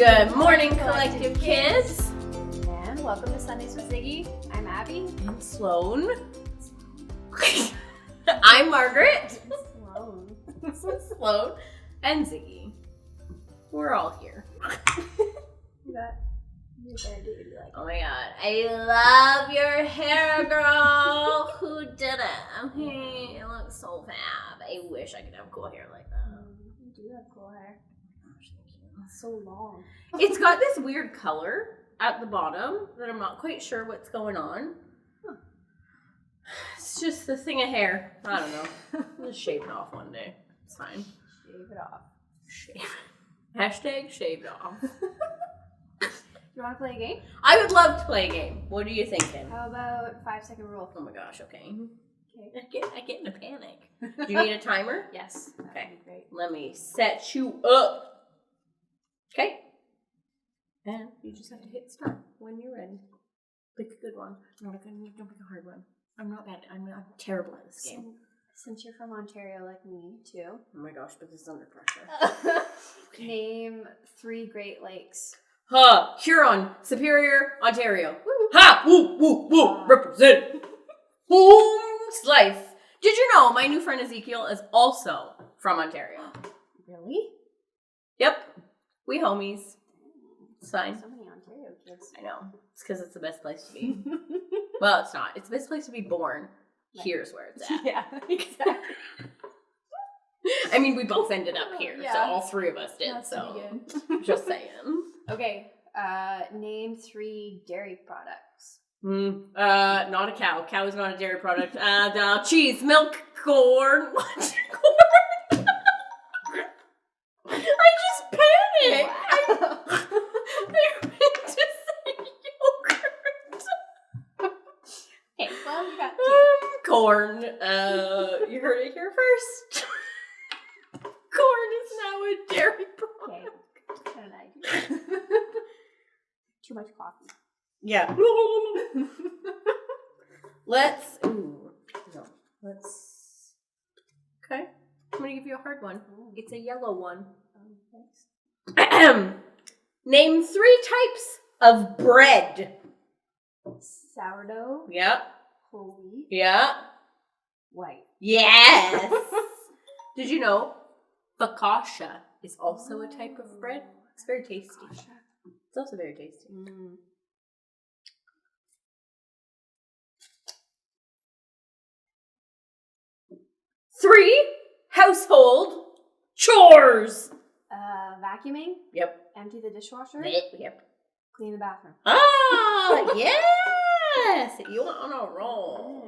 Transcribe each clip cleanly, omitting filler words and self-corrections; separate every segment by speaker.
Speaker 1: Good morning, Collective Kids.
Speaker 2: And welcome to Sundays with Ziggy. I'm Abby.
Speaker 1: I'm Sloan. I'm Margaret.
Speaker 2: Sloan.
Speaker 1: Sloan. And Ziggy. We're all here.
Speaker 2: You got your hair, dude. Like,
Speaker 1: oh my god. I love your hair, girl. Who did it? It looks so fab. I wish I could have cool hair like that.
Speaker 2: you do have cool hair. It's so long.
Speaker 1: It's got this weird color at the bottom that I'm not quite sure what's going on.
Speaker 2: Huh.
Speaker 1: It's just a thing of hair. I don't know. I'll just shave it off one day. It's fine.
Speaker 2: Shave it off.
Speaker 1: Shave. Hashtag shaved off.
Speaker 2: You want to play a game?
Speaker 1: I would love to play a game. What are you thinking?
Speaker 2: How about 5-second rule?
Speaker 1: Oh my gosh, okay.
Speaker 2: Okay.
Speaker 1: I get in a panic. Do you need a timer?
Speaker 2: Yes. That
Speaker 1: Okay.
Speaker 2: would be great.
Speaker 1: Let me set you up. Okay. And you just have to hit start when you're ready. Pick a good one. Don't pick a hard one. I'm not bad. I'm terrible at this game.
Speaker 2: Since you're from Ontario like me, too.
Speaker 1: Oh my gosh, but this is under pressure.
Speaker 2: Name 3 Great Lakes.
Speaker 1: Huron, Superior, Ontario. Woo. Ha! Woo, woo, woo. Represent. Home's life. Did you know my new friend Ezekiel is also from Ontario?
Speaker 2: Really?
Speaker 1: Yep. We homies. It's fine.
Speaker 2: So many Ontario kids.
Speaker 1: I know. It's because it's the best place to be. Well, it's not. It's the best place to be born.
Speaker 2: Right.
Speaker 1: Here's where it's at.
Speaker 2: Yeah, exactly.
Speaker 1: I mean, we both ended up here,
Speaker 2: Yeah.
Speaker 1: so all 3 of us did.
Speaker 2: That's
Speaker 1: so
Speaker 2: pretty good.
Speaker 1: just saying.
Speaker 2: Okay. Name 3 dairy products.
Speaker 1: Not a cow. Cow is not a dairy product. Cheese, milk, corn. What? Corn? I just panicked.
Speaker 2: Wow.
Speaker 1: I meant to say yogurt.
Speaker 2: Okay, well, you got 2.
Speaker 1: Corn. You heard it here first. Corn is now a dairy
Speaker 2: Okay.
Speaker 1: product.
Speaker 2: What did I do? Too much coffee.
Speaker 1: Yeah. Let's. Okay. I'm gonna give you a hard one. It's a yellow one.
Speaker 2: Thanks.
Speaker 1: Name 3 types of bread.
Speaker 2: Sourdough,
Speaker 1: Yep.
Speaker 2: whole wheat,
Speaker 1: Yeah.
Speaker 2: white.
Speaker 1: Yes. Did you know focaccia is also a type of bread? It's very tasty. It's also very tasty.
Speaker 2: Mm.
Speaker 1: 3 household chores.
Speaker 2: Vacuuming,
Speaker 1: Yep.
Speaker 2: empty the dishwasher,
Speaker 1: Yep.
Speaker 2: clean the bathroom.
Speaker 1: Ah, yes. You were on a roll.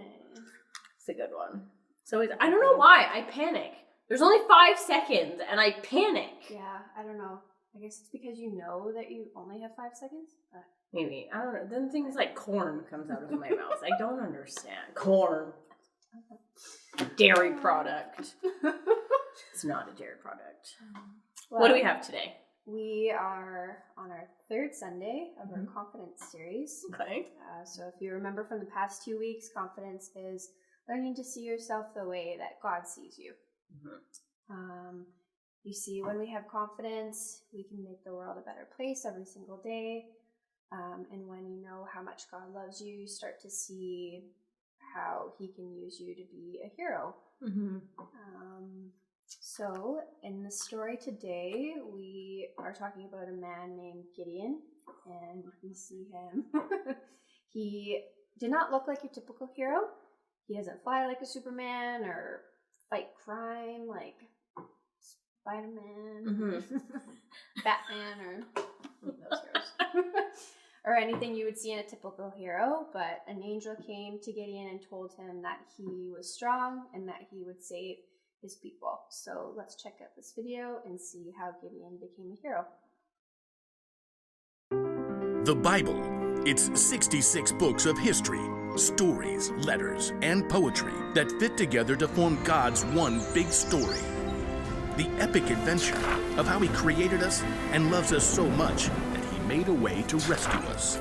Speaker 1: It's a good one. So I don't know why I panic. There's only 5 seconds and I panic.
Speaker 2: Yeah, I don't know. I guess it's because you know that you only have 5 seconds. But
Speaker 1: Maybe. I don't know. Then things like corn comes out of my mouth. I don't understand. Corn. Dairy product. It's not a dairy product. What do we have today?
Speaker 2: We are on our 3rd Sunday of our confidence series.
Speaker 1: Okay.
Speaker 2: So if you remember from the past 2 weeks, confidence is learning to see yourself the way that God sees you. You see, when we have confidence, we can make the world a better place every single day. And when you know how much God loves you, you start to see how he can use you to be a hero. So in the story today, we are talking about a man named Gideon, and we see him. He did not look like your typical hero. He doesn't fly like a Superman or fight crime like Spider-Man, Batman, or those heroes. Or anything you would see in a typical hero, but an angel came to Gideon and told him that he was strong and that he would save his people. So let's check out this video and see how Gideon became a hero.
Speaker 3: The Bible. It's 66 books of history, stories, letters, and poetry that fit together to form God's one big story. The epic adventure of how he created us and loves us so much that he made a way to rescue us.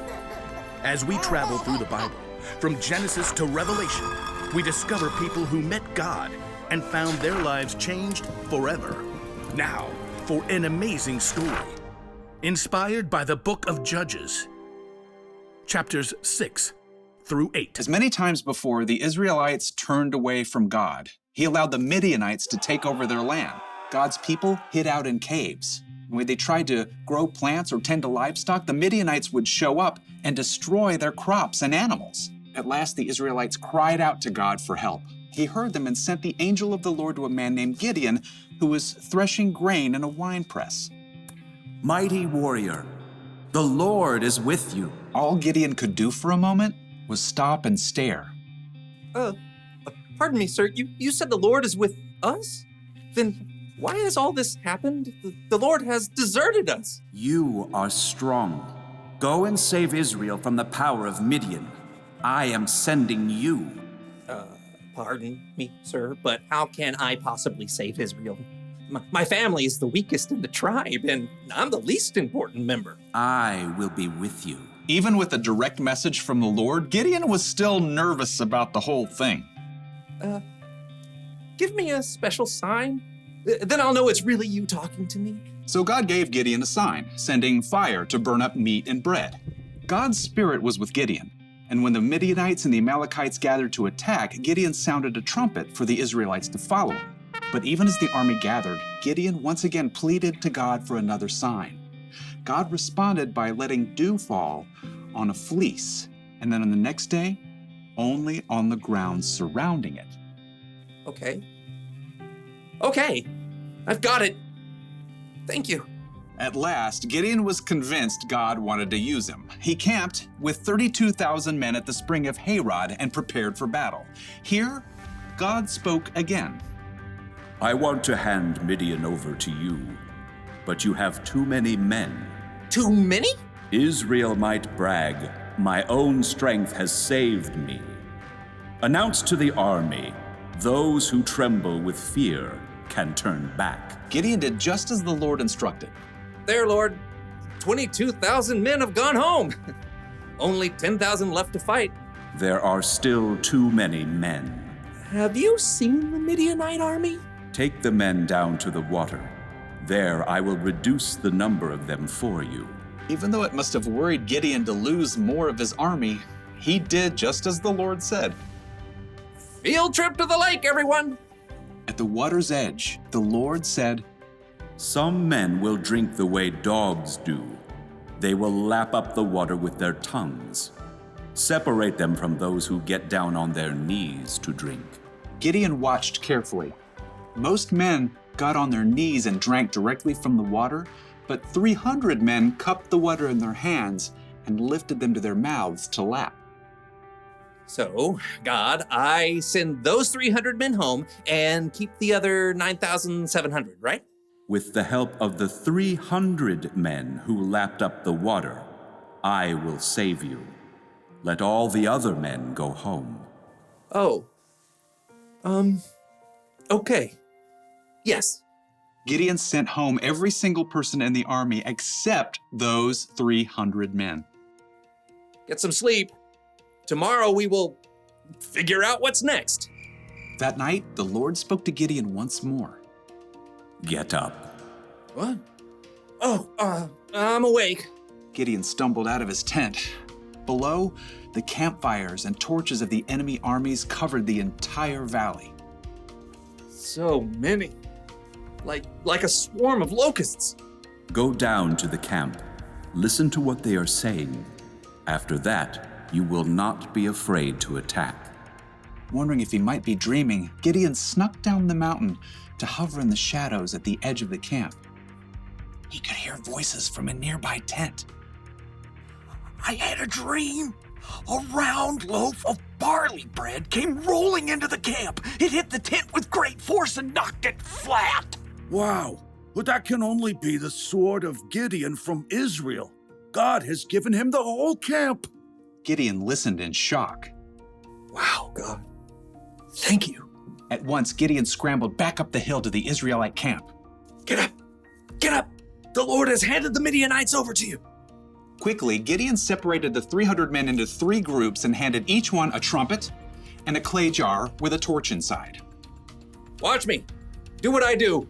Speaker 3: As we travel through the Bible, from Genesis to Revelation, we discover people who met God and found their lives changed forever. Now, for an amazing story. inspired by the book of Judges, chapters 6 through 8.
Speaker 4: As many times before, the Israelites turned away from God. He allowed the Midianites to take over their land. God's people hid out in caves. When they tried to grow plants or tend to livestock, the Midianites would show up and destroy their crops and animals. At last, the Israelites cried out to God for help. He heard them and sent the angel of the Lord to a man named Gideon, who was threshing grain in a winepress.
Speaker 5: Mighty warrior, the Lord is with you.
Speaker 4: All Gideon could do for a moment was stop and stare.
Speaker 6: Pardon me, sir. You said the Lord is with us? Then why has all this happened? The Lord has deserted us.
Speaker 5: You are strong. Go and save Israel from the power of Midian. I am sending you.
Speaker 6: Pardon me, sir, but how can I possibly save Israel? My family is the weakest in the tribe, and I'm the least important member.
Speaker 5: I will be with you.
Speaker 4: Even with a direct message from the Lord, Gideon was still nervous about the whole thing.
Speaker 6: Give me a special sign. Then I'll know it's really you talking to me.
Speaker 4: So God gave Gideon a sign, sending fire to burn up meat and bread. God's spirit was with Gideon. And when the Midianites and the Amalekites gathered to attack, Gideon sounded a trumpet for the Israelites to follow him. But even as the army gathered, Gideon once again pleaded to God for another sign. God responded by letting dew fall on a fleece, and then on the next day, only on the ground surrounding it.
Speaker 6: Okay, I've got it. Thank you.
Speaker 4: At last, Gideon was convinced God wanted to use him. He camped with 32,000 men at the spring of Harod and prepared for battle. Here, God spoke again.
Speaker 5: I want to hand Midian over to you, but you have too many men.
Speaker 6: Too many?
Speaker 5: Israel might brag, my own strength has saved me. Announce to the army, those who tremble with fear can turn back.
Speaker 4: Gideon did just as the Lord instructed.
Speaker 6: There, Lord. 22,000 men have gone home. Only 10,000 left to fight.
Speaker 5: There are still too many men.
Speaker 6: Have you seen the Midianite army?
Speaker 5: Take the men down to the water. There I will reduce the number of them for you.
Speaker 4: Even though it must have worried Gideon to lose more of his army, he did just as the Lord said.
Speaker 6: Field trip to the lake, everyone!
Speaker 4: At the water's edge, the Lord said,
Speaker 5: Some men will drink the way dogs do. They will lap up the water with their tongues. Separate them from those who get down on their knees to drink.
Speaker 4: Gideon watched carefully. Most men got on their knees and drank directly from the water, but 300 men cupped the water in their hands and lifted them to their mouths to lap.
Speaker 6: So, God, I send those 300 men home and keep the other 9,700, right?
Speaker 5: With the help of the 300 men who lapped up the water, I will save you. Let all the other men go home.
Speaker 6: Oh. Okay. Yes.
Speaker 4: Gideon sent home every single person in the army except those 300 men.
Speaker 6: Get some sleep. Tomorrow we will figure out what's next.
Speaker 4: That night, the Lord spoke to Gideon once more.
Speaker 5: Get up.
Speaker 6: What? Oh, I'm awake.
Speaker 4: Gideon stumbled out of his tent. Below, the campfires and torches of the enemy armies covered the entire valley.
Speaker 6: So many. Like a swarm of locusts.
Speaker 5: Go down to the camp. Listen to what they are saying. After that, you will not be afraid to attack.
Speaker 4: Wondering if he might be dreaming, Gideon snuck down the mountain to hover in the shadows at the edge of the camp. He could hear voices from a nearby tent.
Speaker 7: I had a dream. A round loaf of barley bread came rolling into the camp. It hit the tent with great force and knocked it flat.
Speaker 8: Wow, but that can only be the sword of Gideon from Israel. God has given him the whole camp.
Speaker 4: Gideon listened in shock.
Speaker 6: Wow, God. Thank you.
Speaker 4: At once, Gideon scrambled back up the hill to the Israelite camp.
Speaker 7: Get up! Get up! The Lord has handed the Midianites over to you.
Speaker 4: Quickly, Gideon separated the 300 men into 3 groups and handed each one a trumpet and a clay jar with a torch inside.
Speaker 6: Watch me. Do what I do.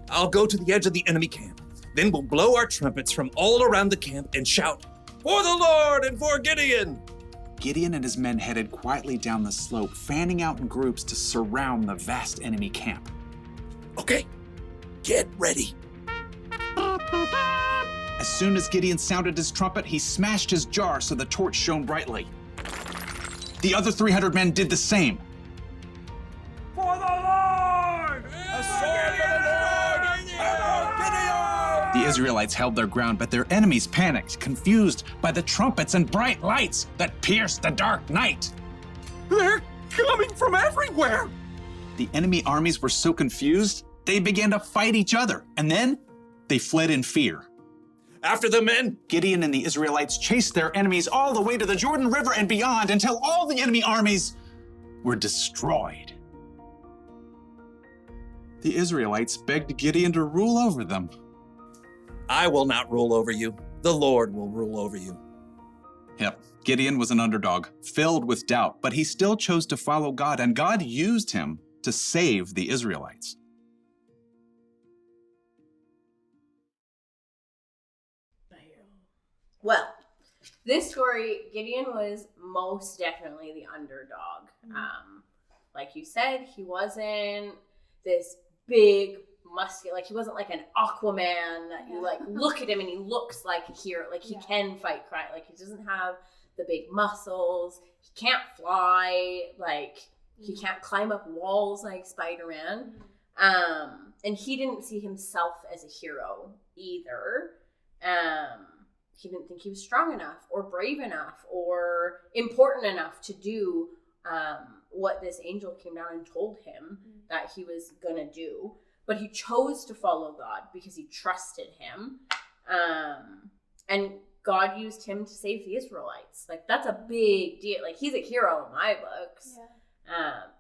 Speaker 6: I'll go to the edge of the enemy camp. Then we'll blow our trumpets from all around the camp and shout, 'For the Lord and for Gideon!'"
Speaker 4: Gideon and his men headed quietly down the slope, fanning out in groups to surround the vast enemy camp.
Speaker 7: Okay, get ready.
Speaker 4: As soon as Gideon sounded his trumpet, he smashed his jar so the torch shone brightly. The other 300 men did the same.
Speaker 8: For the Lord! A sword for the Lord!
Speaker 4: The Israelites held their ground, but their enemies panicked, confused by the trumpets and bright lights that pierced the dark night.
Speaker 7: They're coming from everywhere.
Speaker 4: The enemy armies were so confused, they began to fight each other, and then they fled in fear.
Speaker 6: "After the men!"
Speaker 4: Gideon and the Israelites chased their enemies all the way to the Jordan River and beyond until all the enemy armies were destroyed. The Israelites begged Gideon to rule over them.
Speaker 6: "I will not rule over you. The Lord will rule over you."
Speaker 4: Yep, Gideon was an underdog, filled with doubt, but he still chose to follow God, and God used him to save the Israelites.
Speaker 1: Well, this story, Gideon was most definitely the underdog. Like you said, he wasn't this big, muscular, like he wasn't like an Aquaman that you like look at him and he looks like a hero, like he can fight crime, like he doesn't have the big muscles, he can't fly, like he can't climb up walls like Spider-Man. And he didn't see himself as a hero either. He didn't think he was strong enough or brave enough or important enough to do what this angel came down and told him that he was gonna do. But he chose to follow God because he trusted him. And God used him to save the Israelites. Like, that's a big deal. Like, he's a hero in my books.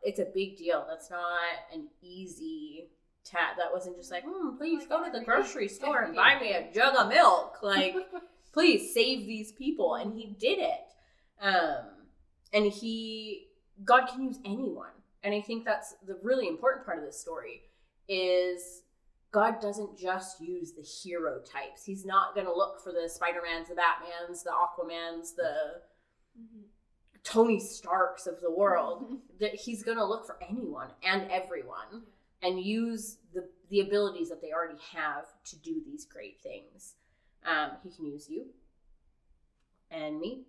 Speaker 1: It's a big deal. That's not an easy task. That wasn't just like, please go to the grocery store and buy me a jug of milk. Like, please save these people. And he did it. And God can use anyone. And I think that's the really important part of this story is God doesn't just use the hero types. He's not going to look for the Spider-Mans, the Batmans, the Aquamans, the Tony Starks of the world. That he's going to look for anyone and everyone and use the abilities that they already have to do these great things. He can use you and me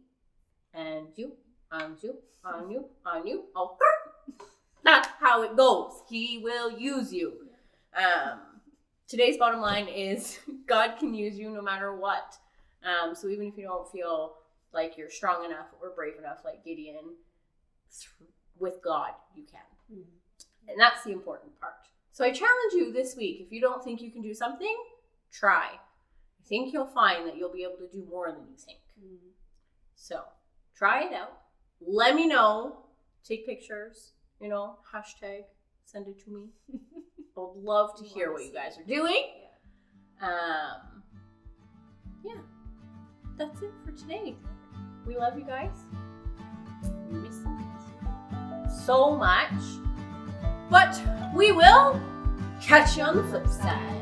Speaker 1: and you, and you, and you, and you. Oh, that's how it goes. He will use you. Today's bottom line is God can use you no matter what. So even if you don't feel like you're strong enough or brave enough like Gideon, with God, you can. And that's the important part. So I challenge you this week, if you don't think you can do something, try. I think you'll find that you'll be able to do more than you think. So try it out. Let me know. Take pictures, hashtag, send it to me. I would love to hear what you guys are doing. Yeah, that's it for today. We love you guys. We miss you so much. But we will catch you on the flip side.